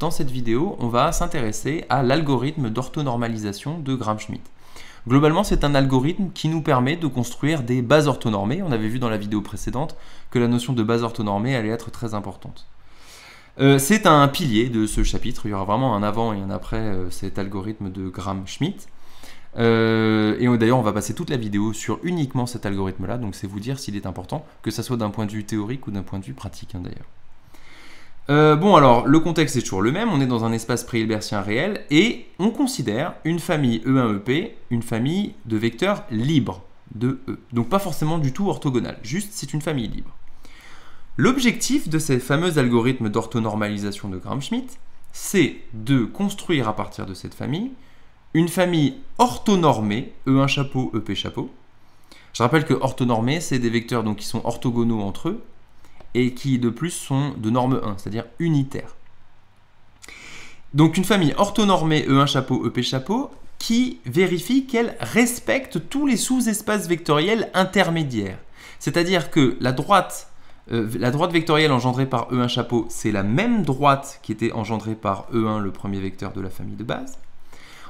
dans cette vidéo, on va s'intéresser à l'algorithme d'orthonormalisation de Gram-Schmidt. Globalement, c'est un algorithme qui nous permet de construire des bases orthonormées. On avait vu dans la vidéo précédente que la notion de base orthonormée allait être très importante. C'est un pilier de ce chapitre. Il y aura vraiment un avant et un après cet algorithme de Gram-Schmidt. Et d'ailleurs, on va passer toute la vidéo sur uniquement cet algorithme-là. Donc, c'est vous dire s'il est important, que ce soit d'un point de vue théorique ou d'un point de vue pratique, d'ailleurs. Bon, alors, le contexte est toujours le même. On est dans un espace pré-hilbertien réel et on considère une famille E1-EP, une famille de vecteurs libres de E. Donc, pas forcément du tout orthogonale. Juste, c'est une famille libre. L'objectif de ces fameux algorithmes d'orthonormalisation de Gram-Schmidt, c'est de construire à partir de cette famille une famille orthonormée, E1 chapeau, EP chapeau. Je rappelle que orthonormés, c'est des vecteurs donc, qui sont orthogonaux entre eux et qui de plus sont de norme 1, c'est-à-dire unitaires. Donc une famille orthonormée E1 chapeau, EP chapeau qui vérifie qu'elle respecte tous les sous-espaces vectoriels intermédiaires. C'est-à-dire que la droite vectorielle engendrée par E1 chapeau, c'est la même droite qui était engendrée par E1, le premier vecteur de la famille de base.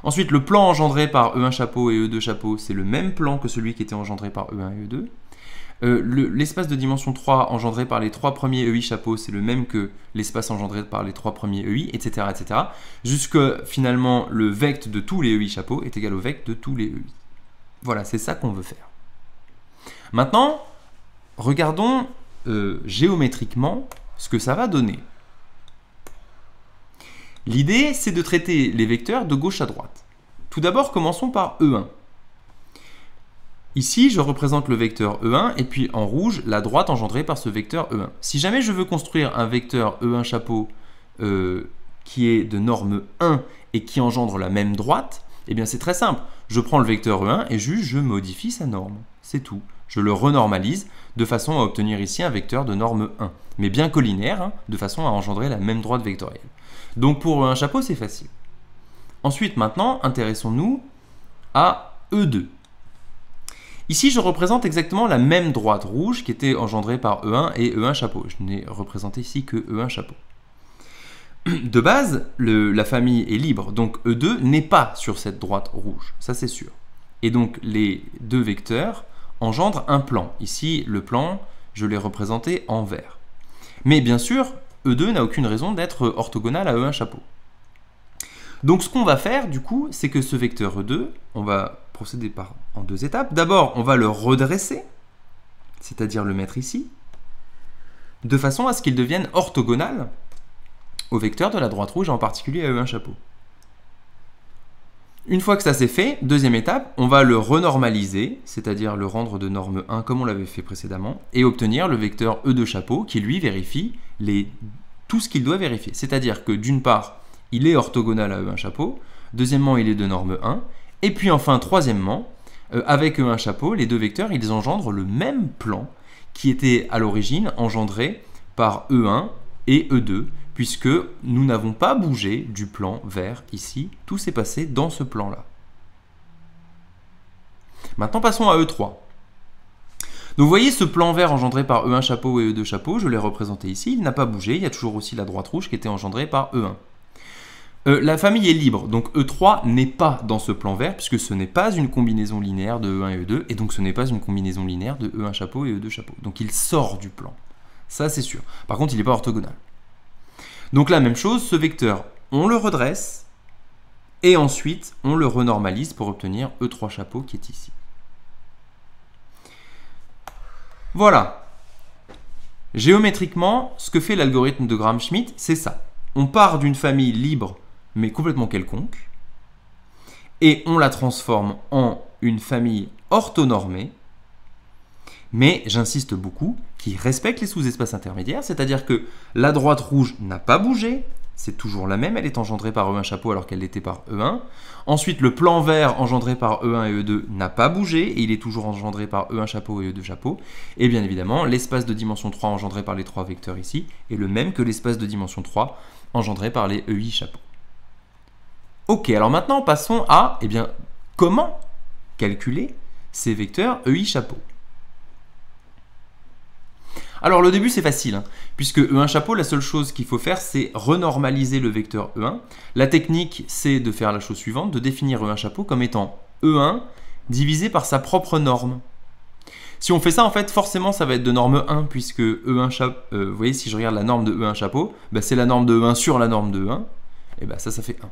Ensuite, le plan engendré par E1 chapeau et E2 chapeau, c'est le même plan que celui qui était engendré par E1 et E2. L'espace de dimension 3 engendré par les 3 premiers EI chapeaux, c'est le même que l'espace engendré par les 3 premiers EI, etc. etc. Jusque finalement, le vecte de tous les EI chapeaux est égal au vecte de tous les EI. Voilà, c'est ça qu'on veut faire. Maintenant, regardons géométriquement ce que ça va donner. L'idée, c'est de traiter les vecteurs de gauche à droite. Tout d'abord, commençons par E1. Ici, je représente le vecteur E1 et puis en rouge, la droite engendrée par ce vecteur E1. Si jamais je veux construire un vecteur E1 chapeau qui est de norme 1 et qui engendre la même droite, eh bien c'est très simple. Je prends le vecteur E1 et juste je modifie sa norme. C'est tout. Je le renormalise de façon à obtenir ici un vecteur de norme 1, mais bien collinaire, de façon à engendrer la même droite vectorielle. Donc pour un chapeau, c'est facile. Ensuite, maintenant, intéressons-nous à E2. Ici, je représente exactement la même droite rouge qui était engendrée par E1 et E1 chapeau. Je n'ai représenté ici que E1 chapeau. De base, la famille est libre, donc E2 n'est pas sur cette droite rouge, ça c'est sûr. Et donc les deux vecteurs engendrent un plan. Ici, le plan, je l'ai représenté en vert. Mais bien sûr, E2 n'a aucune raison d'être orthogonal à E1 chapeau. Donc ce qu'on va faire du coup, c'est que ce vecteur E2, on va procéder en deux étapes. D'abord, on va le redresser, c'est-à-dire le mettre ici, de façon à ce qu'il devienne orthogonal au vecteur de la droite rouge, en particulier à E1 chapeau. Une fois que ça c'est fait, deuxième étape, on va le renormaliser, c'est-à-dire le rendre de norme 1 comme on l'avait fait précédemment, et obtenir le vecteur E2 chapeau qui lui vérifie tout ce qu'il doit vérifier. C'est-à-dire que d'une part, il est orthogonal à E1 chapeau, deuxièmement, il est de norme 1, et puis enfin, troisièmement, avec E1 chapeau, les deux vecteurs, ils engendrent le même plan qui était à l'origine engendré par E1 et E2, puisque nous n'avons pas bougé du plan vert ici, tout s'est passé dans ce plan-là. Maintenant, passons à E3. Donc vous voyez ce plan vert engendré par E1 chapeau et E2 chapeau, je l'ai représenté ici, il n'a pas bougé, il y a toujours aussi la droite rouge qui était engendrée par E1. La famille est libre, donc E3 n'est pas dans ce plan vert, puisque ce n'est pas une combinaison linéaire de E1 et E2, et donc ce n'est pas une combinaison linéaire de E1 chapeau et E2 chapeau. Donc il sort du plan, ça c'est sûr. Par contre, il n'est pas orthogonal. Donc la même chose, ce vecteur, on le redresse, et ensuite on le renormalise pour obtenir E3 chapeau qui est ici. Voilà. Géométriquement, ce que fait l'algorithme de Gram-Schmidt, c'est ça. On part d'une famille libre, mais complètement quelconque, et on la transforme en une famille orthonormée, mais j'insiste beaucoup, qui respecte les sous-espaces intermédiaires, c'est-à-dire que la droite rouge n'a pas bougé, c'est toujours la même, elle est engendrée par E1 chapeau alors qu'elle l'était par E1. Ensuite, le plan vert engendré par E1 et E2 n'a pas bougé, et il est toujours engendré par E1 chapeau et E2 chapeau. Et bien évidemment, l'espace de dimension 3 engendré par les trois vecteurs ici est le même que l'espace de dimension 3 engendré par les EI chapeau. Ok, alors maintenant passons à, comment calculer ces vecteurs EI chapeau. Alors le début c'est facile, hein, puisque E1 chapeau, la seule chose qu'il faut faire c'est renormaliser le vecteur E1. La technique c'est de faire la chose suivante, de définir E1 chapeau comme étant E1 divisé par sa propre norme. Si on fait ça, en fait, forcément ça va être de norme 1, puisque E1 chapeau, vous voyez, si je regarde la norme de E1 chapeau, bah, c'est la norme de E1 sur la norme de E1, et bah, ça fait 1.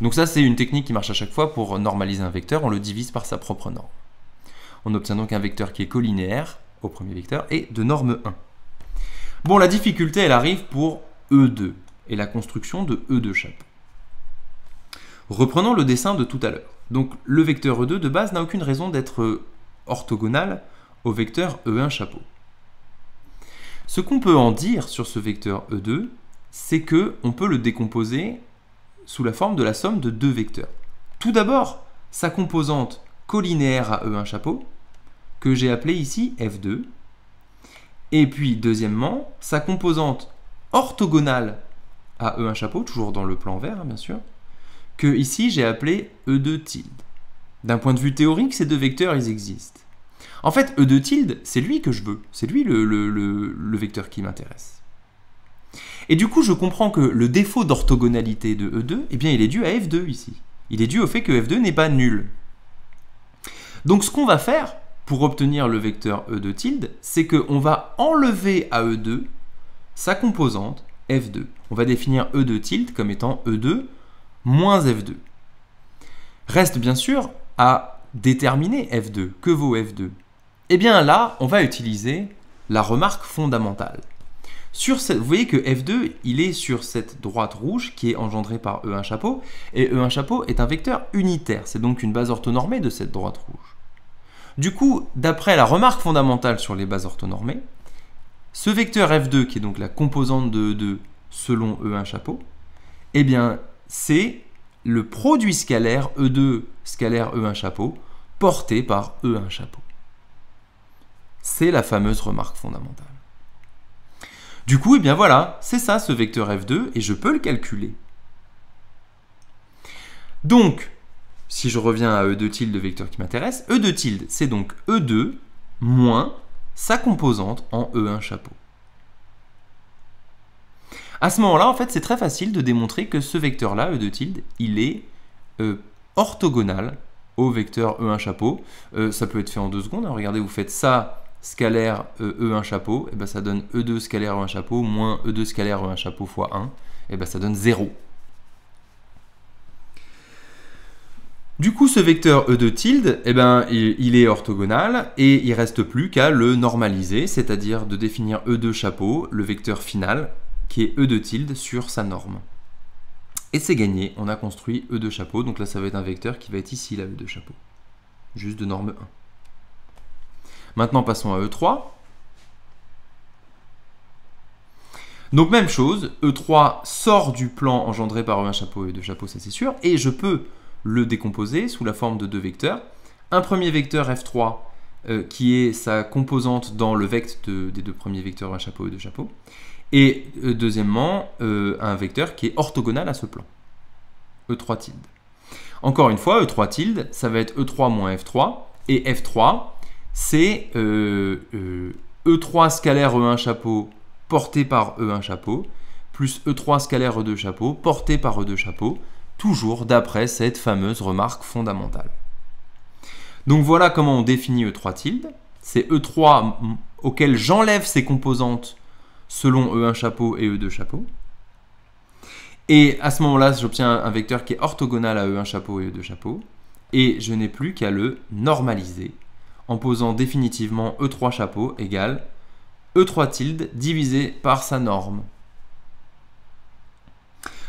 Donc ça c'est une technique qui marche à chaque fois pour normaliser un vecteur, on le divise par sa propre norme. On obtient donc un vecteur qui est collinéaire au premier vecteur et de norme 1. Bon, la difficulté, elle arrive pour E2 et la construction de E2 chapeau. Reprenons le dessin de tout à l'heure. Donc, le vecteur E2 de base n'a aucune raison d'être orthogonal au vecteur E1 chapeau. Ce qu'on peut en dire sur ce vecteur E2, c'est qu'on peut le décomposer sous la forme de la somme de deux vecteurs. Tout d'abord, sa composante collinéaire à E1 chapeau, que j'ai appelée ici F2, et puis, deuxièmement, sa composante orthogonale à E1 chapeau, toujours dans le plan vert, hein, bien sûr, que ici j'ai appelé E2 tilde. D'un point de vue théorique, ces deux vecteurs, ils existent. En fait, E2 tilde, c'est lui que je veux. C'est lui le vecteur qui m'intéresse. Et du coup, je comprends que le défaut d'orthogonalité de E2, eh bien, il est dû à F2 ici. Il est dû au fait que F2 n'est pas nul. Donc, ce qu'on va faire, pour obtenir le vecteur E2 tilde, c'est qu'on va enlever à E2 sa composante F2. On va définir E2 tilde comme étant E2 moins F2. Reste bien sûr à déterminer F2. Que vaut F2? Eh bien là, on va utiliser la remarque fondamentale. Vous voyez que F2, il est sur cette droite rouge qui est engendrée par E1 chapeau, et E1 chapeau est un vecteur unitaire. C'est donc une base orthonormée de cette droite rouge. Du coup, d'après la remarque fondamentale sur les bases orthonormées, ce vecteur F2, qui est donc la composante de E2 selon E1 chapeau, eh bien, c'est le produit scalaire E2 scalaire E1 chapeau porté par E1 chapeau. C'est la fameuse remarque fondamentale. Du coup, eh bien voilà, c'est ça ce vecteur F2 et je peux le calculer. Donc, si je reviens à E2 tilde, le vecteur qui m'intéresse, E2 tilde, c'est donc E2 moins sa composante en E1 chapeau. À ce moment-là, en fait, c'est très facile de démontrer que ce vecteur-là, E2 tilde, il est orthogonal au vecteur E1 chapeau. Ça peut être fait en 2 secondes. Hein. Regardez, vous faites ça, scalaire E1 chapeau, et ben ça donne E2 scalaire E1 chapeau moins E2 scalaire E1 chapeau fois 1, et ben ça donne 0. Du coup, ce vecteur E2 tilde, eh ben, il est orthogonal et il ne reste plus qu'à le normaliser, c'est-à-dire de définir E2 chapeau, le vecteur final, qui est E2 tilde sur sa norme. Et c'est gagné, on a construit E2 chapeau, donc là ça va être un vecteur qui va être ici, là, E2 chapeau, juste de norme 1. Maintenant passons à E3. Donc même chose, E3 sort du plan engendré par E1 chapeau et E2 chapeau, ça c'est sûr, et je peux le décomposer sous la forme de deux vecteurs. Un premier vecteur F3 qui est sa composante dans le vecte des deux premiers vecteurs E1 chapeau et E2 chapeau. Et deuxièmement, un vecteur qui est orthogonal à ce plan, E3 tilde. Encore une fois, E3 tilde, ça va être E3 moins F3, et F3, c'est E3 scalaire E1 chapeau porté par E1 chapeau, plus E3 scalaire E2 chapeau porté par E2 chapeau, toujours d'après cette fameuse remarque fondamentale. Donc voilà comment on définit E3 tilde. C'est E3 auquel j'enlève ses composantes selon E1 chapeau et E2 chapeau. Et à ce moment-là, j'obtiens un vecteur qui est orthogonal à E1 chapeau et E2 chapeau. Et je n'ai plus qu'à le normaliser en posant définitivement E3 chapeau égale E3 tilde divisé par sa norme.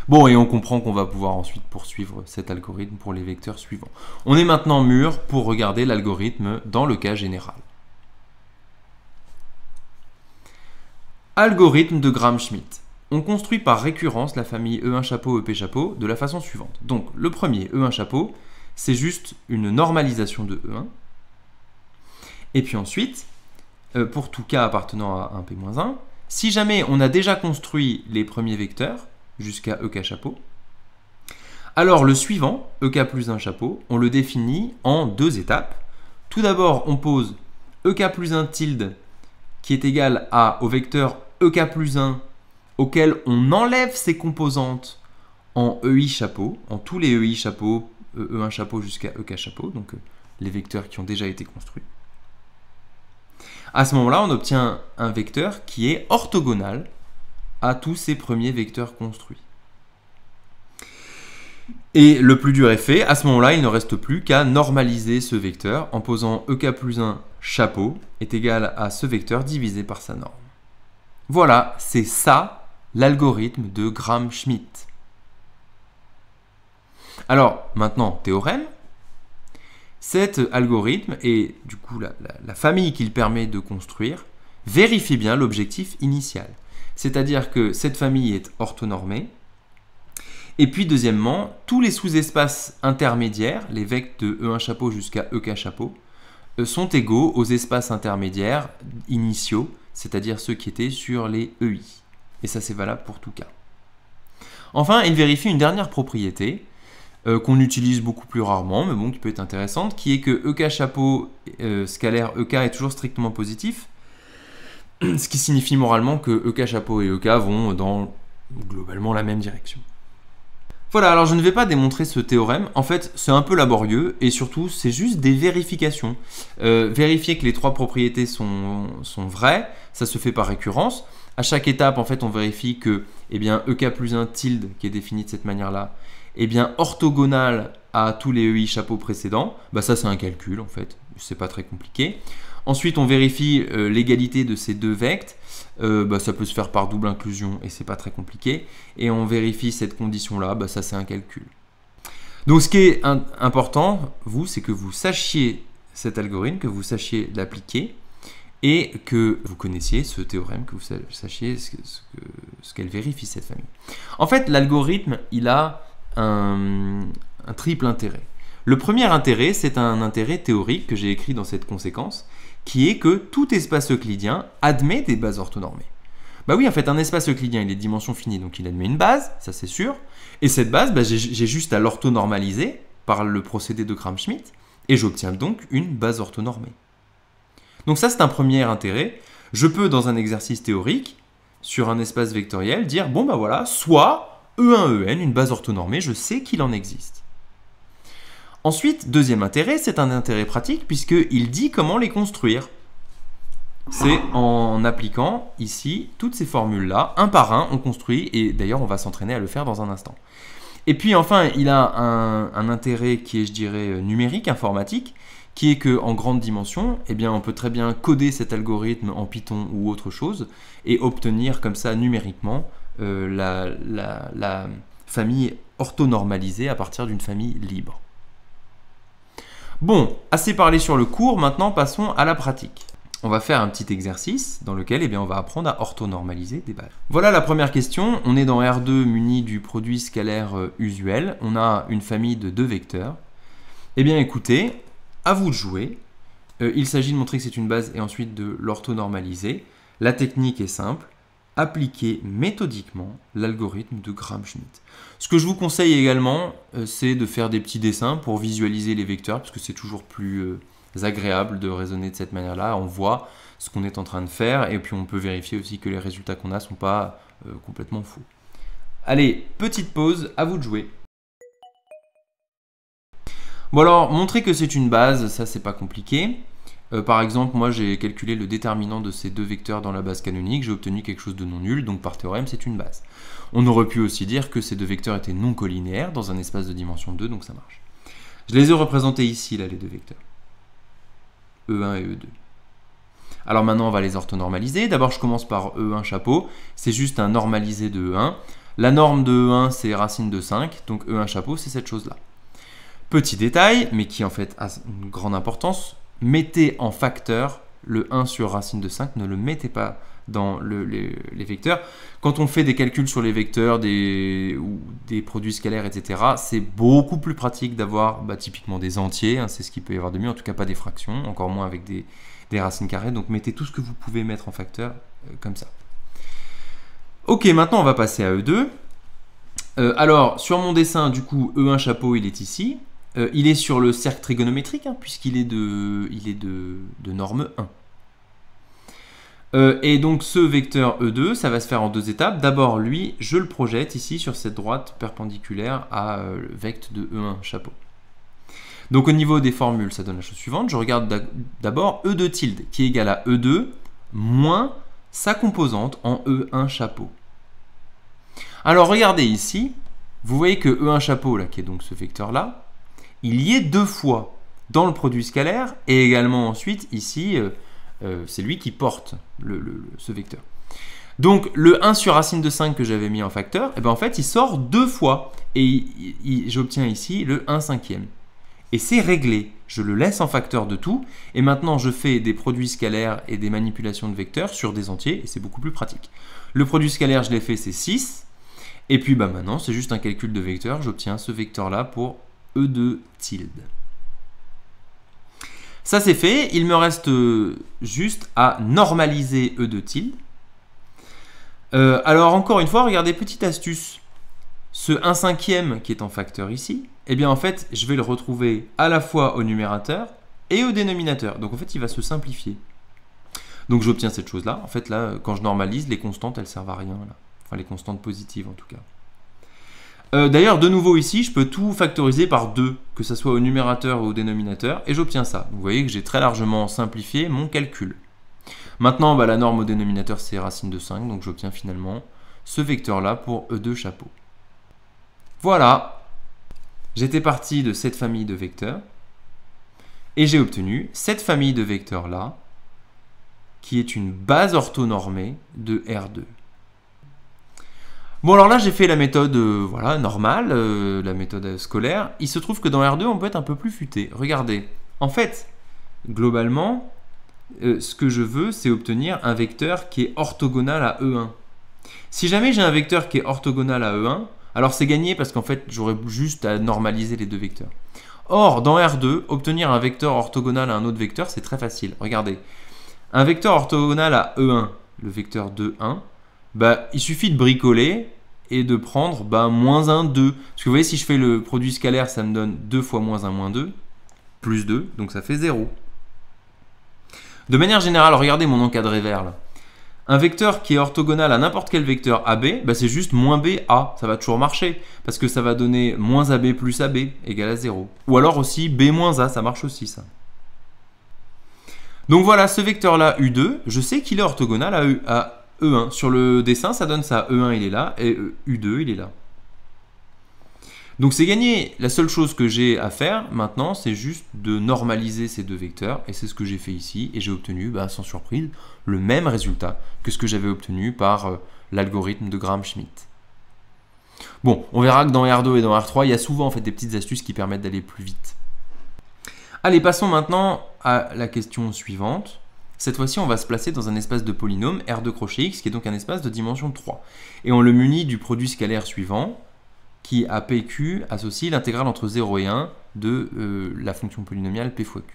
Bon, et on comprend qu'on va pouvoir ensuite poursuivre cet algorithme pour les vecteurs suivants. On est maintenant mûr pour regarder l'algorithme dans le cas général. Algorithme de Gram-Schmidt. On construit par récurrence la famille E1 chapeau, EP chapeau de la façon suivante. Donc le premier, E1 chapeau, c'est juste une normalisation de E1. Et puis ensuite, pour tout cas appartenant à un P-1, si jamais on a déjà construit les premiers vecteurs, jusqu'à EK chapeau, alors le suivant, EK plus 1 chapeau, on le définit en deux étapes. Tout d'abord, on pose EK plus 1 tilde qui est égal au vecteur EK plus 1 auquel on enlève ses composantes en EI chapeau, en tous les EI chapeaux, E1 chapeau jusqu'à EK chapeau, donc les vecteurs qui ont déjà été construits. À ce moment-là, on obtient un vecteur qui est orthogonal à tous ces premiers vecteurs construits. Et le plus dur est fait, à ce moment-là, il ne reste plus qu'à normaliser ce vecteur en posant EK plus 1 chapeau est égal à ce vecteur divisé par sa norme. Voilà, c'est ça l'algorithme de Gram-Schmidt. Alors, maintenant, théorème. Cet algorithme et du coup la famille qu'il permet de construire vérifie bien l'objectif initial. C'est-à-dire que cette famille est orthonormée. Et puis deuxièmement, tous les sous-espaces intermédiaires, les vecteurs de E1 chapeau jusqu'à EK chapeau, sont égaux aux espaces intermédiaires initiaux, c'est-à-dire ceux qui étaient sur les EI. Et ça c'est valable pour tout cas. Enfin, il vérifie une dernière propriété, qu'on utilise beaucoup plus rarement, mais bon, qui peut être intéressante, qui est que EK chapeau scalaire EK est toujours strictement positif, ce qui signifie moralement que EK chapeau et EK vont dans globalement la même direction. Voilà, alors je ne vais pas démontrer ce théorème, en fait c'est un peu laborieux et surtout c'est juste des vérifications. Vérifier que les trois propriétés sont vraies, ça se fait par récurrence. À chaque étape, en fait, on vérifie que EK plus 1 tilde, qui est défini de cette manière-là, est bien orthogonal à tous les EI chapeaux précédents. Ça c'est un calcul en fait, c'est pas très compliqué. Ensuite on vérifie l'égalité de ces deux vecteurs, ça peut se faire par double inclusion et c'est pas très compliqué. Et on vérifie cette condition-là, ça c'est un calcul. Donc ce qui est important, c'est que vous sachiez cet algorithme, que vous sachiez l'appliquer et que vous connaissiez ce théorème, que vous sachiez ce qu'elle vérifie cette famille. En fait, l'algorithme, il a un triple intérêt. Le premier intérêt, c'est un intérêt théorique que j'ai écrit dans cette conséquence, qui est que tout espace euclidien admet des bases orthonormées. Oui, en fait, un espace euclidien, il est de dimension finie, donc il admet une base, ça c'est sûr. Et cette base, j'ai juste à l'orthonormaliser par le procédé de Gram-Schmidt, et j'obtiens donc une base orthonormée. Donc ça, c'est un premier intérêt. Je peux, dans un exercice théorique, sur un espace vectoriel, dire, voilà, soit E1, En, une base orthonormée, je sais qu'il en existe. Ensuite, deuxième intérêt, c'est un intérêt pratique puisqu'il dit comment les construire. C'est en appliquant ici toutes ces formules-là, un par un, on construit, et d'ailleurs on va s'entraîner à le faire dans un instant. Et puis enfin, il a un intérêt qui est, je dirais, numérique, informatique, qui est qu'en grande dimension, on peut très bien coder cet algorithme en Python ou autre chose, et obtenir comme ça numériquement la famille orthonormalisée à partir d'une famille libre. Bon, assez parlé sur le cours, maintenant passons à la pratique. On va faire un petit exercice dans lequel on va apprendre à orthonormaliser des bases. Voilà la première question, on est dans R2 muni du produit scalaire usuel, on a une famille de deux vecteurs. Écoutez, à vous de jouer, il s'agit de montrer que c'est une base et ensuite de l'orthonormaliser. La technique est simple. Appliquer méthodiquement l'algorithme de Gram-Schmidt. Ce que je vous conseille également, c'est de faire des petits dessins pour visualiser les vecteurs, parce que c'est toujours plus agréable de raisonner de cette manière-là. On voit ce qu'on est en train de faire, et puis on peut vérifier aussi que les résultats qu'on a ne sont pas complètement faux. Allez, petite pause, à vous de jouer. Bon alors, montrer que c'est une base, ça c'est pas compliqué. Par exemple, moi j'ai calculé le déterminant de ces deux vecteurs dans la base canonique, j'ai obtenu quelque chose de non nul, donc par théorème c'est une base. On aurait pu aussi dire que ces deux vecteurs étaient non collinéaires dans un espace de dimension 2, donc ça marche. Je les ai représentés ici, là, les deux vecteurs. E1 et E2. Alors maintenant on va les orthonormaliser. D'abord je commence par E1 chapeau, c'est juste un normalisé de E1. La norme de E1 c'est racine de 5, donc E1 chapeau c'est cette chose-là. Petit détail, mais qui en fait a une grande importance, mettez en facteur le 1 sur racine de 5, ne le mettez pas dans les vecteurs. Quand on fait des calculs sur les vecteurs, ou des produits scalaires, etc., c'est beaucoup plus pratique d'avoir typiquement des entiers, c'est ce qu'il peut y avoir de mieux, en tout cas pas des fractions, encore moins avec des racines carrées, donc mettez tout ce que vous pouvez mettre en facteur, comme ça. Ok, maintenant on va passer à E2. Alors, sur mon dessin, du coup, E1 chapeau, il est ici. Il est sur le cercle trigonométrique, puisqu'il est de norme 1. Et donc ce vecteur E2, ça va se faire en 2 étapes. D'abord, lui, je le projette ici sur cette droite perpendiculaire à le vecteur de E1 chapeau. Donc au niveau des formules, ça donne la chose suivante. Je regarde d'abord E2 tilde, qui est égal à E2 moins sa composante en E1 chapeau. Alors regardez ici, vous voyez que E1 chapeau, là, qui est donc ce vecteur-là, il y est 2 fois dans le produit scalaire et également ensuite ici, c'est lui qui porte ce vecteur. Donc le 1 sur racine de 5 que j'avais mis en facteur, et ben en fait il sort 2 fois et j'obtiens ici le 1 cinquième. Et c'est réglé, je le laisse en facteur de tout et maintenant je fais des produits scalaires et des manipulations de vecteurs sur des entiers et c'est beaucoup plus pratique. Le produit scalaire je l'ai fait, c'est 6 et puis bah, maintenant c'est juste un calcul de vecteur, j'obtiens ce vecteur là pour E2 tilde. Ça c'est fait, il me reste juste à normaliser E2 tilde. Alors encore une fois, regardez, petite astuce. Ce 1 cinquième qui est en facteur ici, eh bien en fait, je vais le retrouver à la fois au numérateur et au dénominateur. Donc en fait, il va se simplifier. Donc j'obtiens cette chose-là. En fait, là, quand je normalise, les constantes, elles servent à rien. Là. Enfin, les constantes positives en tout cas. D'ailleurs, de nouveau ici, je peux tout factoriser par 2, que ce soit au numérateur ou au dénominateur, et j'obtiens ça. Vous voyez que j'ai très largement simplifié mon calcul. Maintenant, bah, la norme au dénominateur, c'est racine de 5, donc j'obtiens finalement ce vecteur-là pour E2 chapeau. Voilà, j'étais parti de cette famille de vecteurs, et j'ai obtenu cette famille de vecteurs-là, qui est une base orthonormée de R2. Bon alors là j'ai fait la méthode voilà, normale, la méthode scolaire. Il se trouve que dans R2 on peut être un peu plus futé. Regardez, en fait, globalement, ce que je veux c'est obtenir un vecteur qui est orthogonal à E1. Si jamais j'ai un vecteur qui est orthogonal à E1, alors c'est gagné parce qu'en fait j'aurais juste à normaliser les deux vecteurs. Or dans R2, obtenir un vecteur orthogonal à un autre vecteur c'est très facile. Regardez, un vecteur orthogonal à E1, le vecteur de 1, bah, il suffit de bricoler et de prendre bah, moins 1, 2. Parce que vous voyez, si je fais le produit scalaire, ça me donne 2 fois moins 1, moins 2, plus 2, donc ça fait 0. De manière générale, regardez mon encadré vert là. Un vecteur qui est orthogonal à n'importe quel vecteur AB, bah, c'est juste moins B, A. Ça va toujours marcher, parce que ça va donner moins AB plus AB égale à 0. Ou alors aussi B moins A, ça marche aussi ça. Donc voilà, ce vecteur-là, U2, je sais qu'il est orthogonal à E1. Sur le dessin, ça donne ça. E1, il est là, et U2, il est là. Donc c'est gagné. La seule chose que j'ai à faire maintenant, c'est juste de normaliser ces deux vecteurs, et c'est ce que j'ai fait ici, et j'ai obtenu, bah, sans surprise, le même résultat que ce que j'avais obtenu par l'algorithme de Gram-Schmidt. Bon, on verra que dans R2 et dans R3, il y a souvent en fait, des petites astuces qui permettent d'aller plus vite. Allez, passons maintenant à la question suivante. Cette fois-ci, on va se placer dans un espace de polynôme R2 crochet X, qui est donc un espace de dimension 3. Et on le munit du produit scalaire suivant, qui à PQ associe l'intégrale entre 0 et 1 de la fonction polynomiale P fois Q.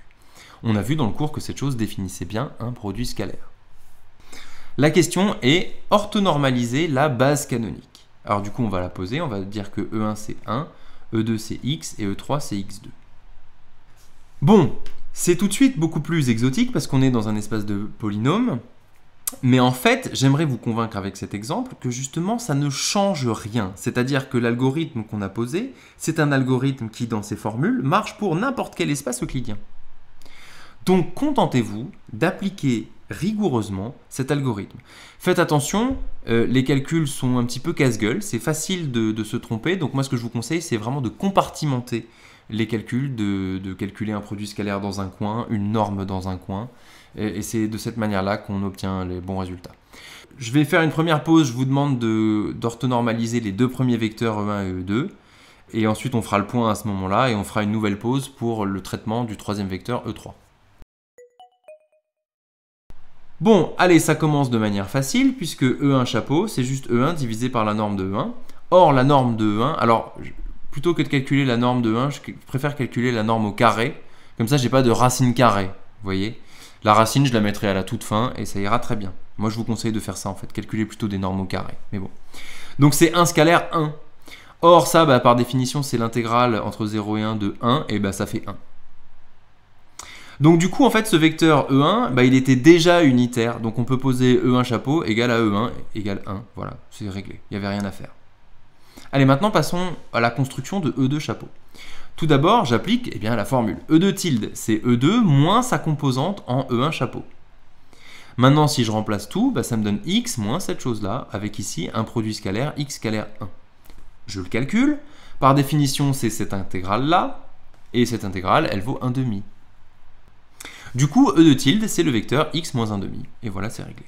On a vu dans le cours que cette chose définissait bien un produit scalaire. La question est orthonormaliser la base canonique. Alors du coup, on va la poser, on va dire que E1 c'est 1, E2 c'est X et E3 c'est X2. Bon, c'est tout de suite beaucoup plus exotique parce qu'on est dans un espace de polynôme. Mais en fait, j'aimerais vous convaincre avec cet exemple que justement, ça ne change rien. C'est-à-dire que l'algorithme qu'on a posé, c'est un algorithme qui, dans ses formules, marche pour n'importe quel espace euclidien. Donc, contentez-vous d'appliquer rigoureusement cet algorithme. Faites attention, les calculs sont un petit peu casse-gueule, c'est facile de se tromper. Donc moi, ce que je vous conseille, c'est vraiment de compartimenter les calculs, de calculer un produit scalaire dans un coin, une norme dans un coin, et c'est de cette manière-là qu'on obtient les bons résultats. Je vais faire une première pause, je vous demande d'orthonormaliser les deux premiers vecteurs E1 et E2, et ensuite on fera le point à ce moment-là, et on fera une nouvelle pause pour le traitement du troisième vecteur E3. Bon, allez, ça commence de manière facile, puisque E1 chapeau, c'est juste E1 divisé par la norme de E1. Or, la norme de E1, alors, plutôt que de calculer la norme de 1, je préfère calculer la norme au carré. Comme ça, je n'ai pas de racine carrée. Vous voyez? La racine, je la mettrai à la toute fin et ça ira très bien. Moi, je vous conseille de faire ça en fait. Calculer plutôt des normes au carré. Mais bon. Donc, c'est 1 scalaire 1. Or, ça, bah, par définition, c'est l'intégrale entre 0 et 1 de 1. Et bah, ça fait 1. Donc du coup, en fait, ce vecteur E1, bah, il était déjà unitaire. Donc on peut poser E1 chapeau égale à E1 égale 1. Voilà, c'est réglé. Il n'y avait rien à faire. Allez, maintenant passons à la construction de E2 chapeau. Tout d'abord, j'applique la formule. E2 tilde, c'est E2 moins sa composante en E1 chapeau. Maintenant, si je remplace tout, bah, ça me donne x moins cette chose-là, avec ici un produit scalaire x scalaire 1. Je le calcule. Par définition, c'est cette intégrale-là. Et cette intégrale, elle vaut 1 demi. Du coup, E2 tilde, c'est le vecteur x moins 1 demi. Et voilà, c'est réglé.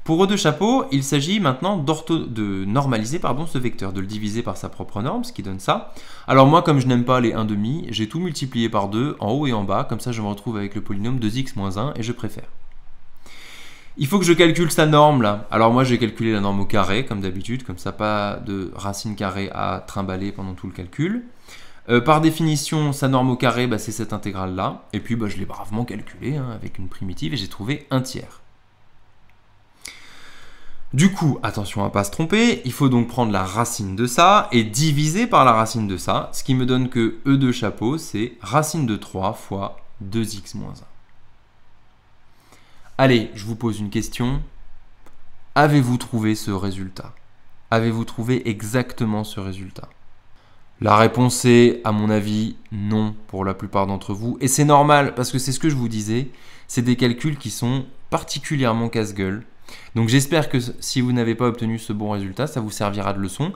Pour E2 chapeau, il s'agit maintenant de normaliser ce vecteur, de le diviser par sa propre norme, ce qui donne ça. Alors moi, comme je n'aime pas les 1 demi, j'ai tout multiplié par 2 en haut et en bas. Comme ça, je me retrouve avec le polynôme 2x moins 1 et je préfère. Il faut que je calcule sa norme là. Alors moi j'ai calculé la norme au carré comme d'habitude, comme ça pas de racine carrée à trimballer pendant tout le calcul. Par définition, sa norme au carré, bah, c'est cette intégrale là. Et puis bah, je l'ai bravement calculé avec une primitive et j'ai trouvé 1 tiers. Du coup, attention à ne pas se tromper, il faut donc prendre la racine de ça et diviser par la racine de ça, ce qui me donne que E2 chapeau, c'est racine de 3 fois 2x moins 1. Allez, je vous pose une question. Avez-vous trouvé ce résultat? Avez-vous trouvé exactement ce résultat? La réponse est, à mon avis, non pour la plupart d'entre vous. Et c'est normal, parce que c'est ce que je vous disais, c'est des calculs qui sont particulièrement casse-gueule. Donc j'espère que si vous n'avez pas obtenu ce bon résultat, ça vous servira de leçon.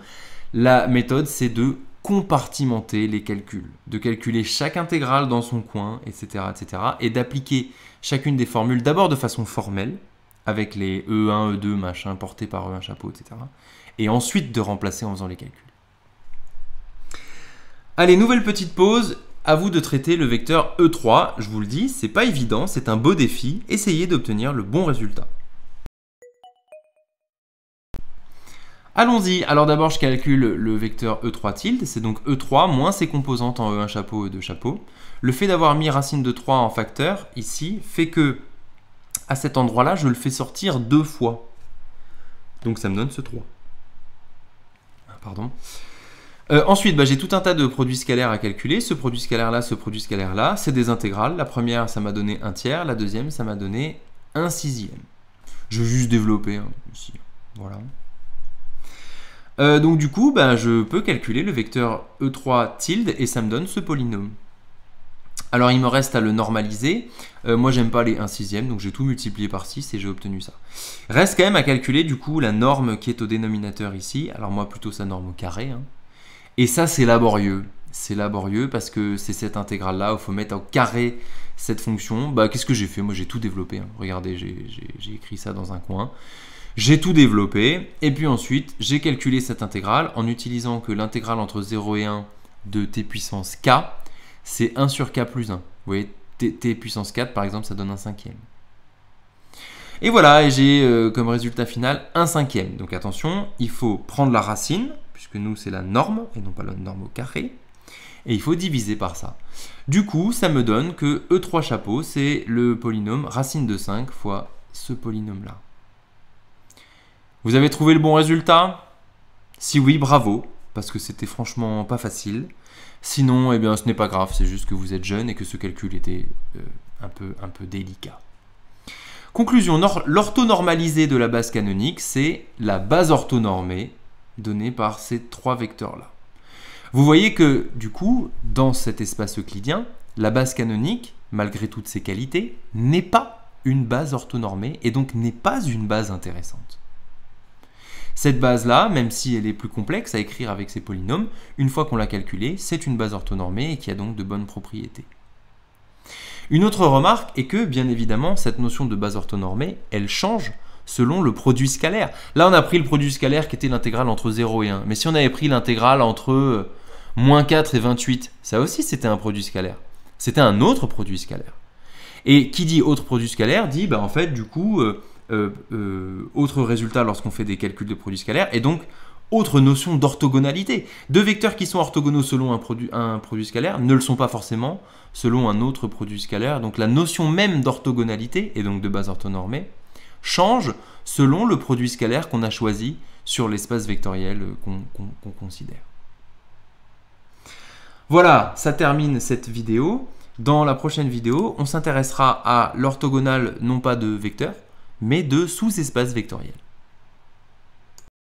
La méthode, c'est de compartimenter les calculs, de calculer chaque intégrale dans son coin, etc. et d'appliquer chacune des formules d'abord de façon formelle, avec les E1, E2, machin, portés par E1 chapeau, etc. et ensuite de remplacer en faisant les calculs. Allez, nouvelle petite pause, à vous de traiter le vecteur E3. Je vous le dis, c'est pas évident, c'est un beau défi, essayez d'obtenir le bon résultat. Allons-y, alors d'abord je calcule le vecteur E3 tilde, c'est donc E3 moins ses composantes en E1 chapeau, E2 chapeau. Le fait d'avoir mis racine de 3 en facteur, ici, fait que, à cet endroit-là, je le fais sortir 2 fois. Donc ça me donne ce 3. Pardon. Ensuite, bah, j'ai tout un tas de produits scalaires à calculer. Ce produit scalaire-là, c'est des intégrales. La première, ça m'a donné 1 tiers. La deuxième, ça m'a donné 1 sixième. Je vais juste développer ici. Voilà. Donc du coup, bah, je peux calculer le vecteur E3 tilde et ça me donne ce polynôme. Alors il me reste à le normaliser. Moi j'aime pas les 1 sixième, donc j'ai tout multiplié par 6 et j'ai obtenu ça. Reste quand même à calculer du coup la norme qui est au dénominateur ici. Alors moi plutôt sa norme au carré. Et ça c'est laborieux. C'est laborieux parce que c'est cette intégrale là où il faut mettre au carré cette fonction. Bah, qu'est-ce que j'ai fait? Moi j'ai tout développé. Regardez, j'ai écrit ça dans un coin. J'ai tout développé et puis ensuite j'ai calculé cette intégrale en utilisant que l'intégrale entre 0 et 1 de t puissance k, c'est 1 sur k plus 1. Vous voyez, t puissance 4 par exemple, ça donne 1 cinquième. Et voilà, et j'ai comme résultat final 1 cinquième. Donc attention, il faut prendre la racine, puisque nous c'est la norme et non pas la norme au carré, et il faut diviser par ça. Du coup, ça me donne que E3 chapeau, c'est le polynôme racine de 5 fois ce polynôme-là. Vous avez trouvé le bon résultat? Si oui, bravo, parce que c'était franchement pas facile. Sinon, eh bien, ce n'est pas grave, c'est juste que vous êtes jeune et que ce calcul était un peu délicat. Conclusion, l'orthonormalisé de la base canonique, c'est la base orthonormée donnée par ces 3 vecteurs-là. Vous voyez que, du coup, dans cet espace euclidien, la base canonique, malgré toutes ses qualités, n'est pas une base orthonormée et donc n'est pas une base intéressante. Cette base-là, même si elle est plus complexe à écrire avec ses polynômes, une fois qu'on l'a calculée, c'est une base orthonormée et qui a donc de bonnes propriétés. Une autre remarque est que, bien évidemment, cette notion de base orthonormée, elle change selon le produit scalaire. Là, on a pris le produit scalaire qui était l'intégrale entre 0 et 1. Mais si on avait pris l'intégrale entre moins 4 et 28, ça aussi, c'était un produit scalaire. C'était un autre produit scalaire. Et qui dit autre produit scalaire dit, bah, en fait, du coup... autre résultat lorsqu'on fait des calculs de produits scalaires et donc autre notion d'orthogonalité. Deux vecteurs qui sont orthogonaux selon un produit scalaire ne le sont pas forcément selon un autre produit scalaire. Donc la notion même d'orthogonalité et donc de base orthonormée change selon le produit scalaire qu'on a choisi sur l'espace vectoriel qu'on considère. Voilà, ça termine cette vidéo. Dans la prochaine vidéo, on s'intéressera à l'orthogonale non pas de vecteurs, mais de sous-espaces vectoriels.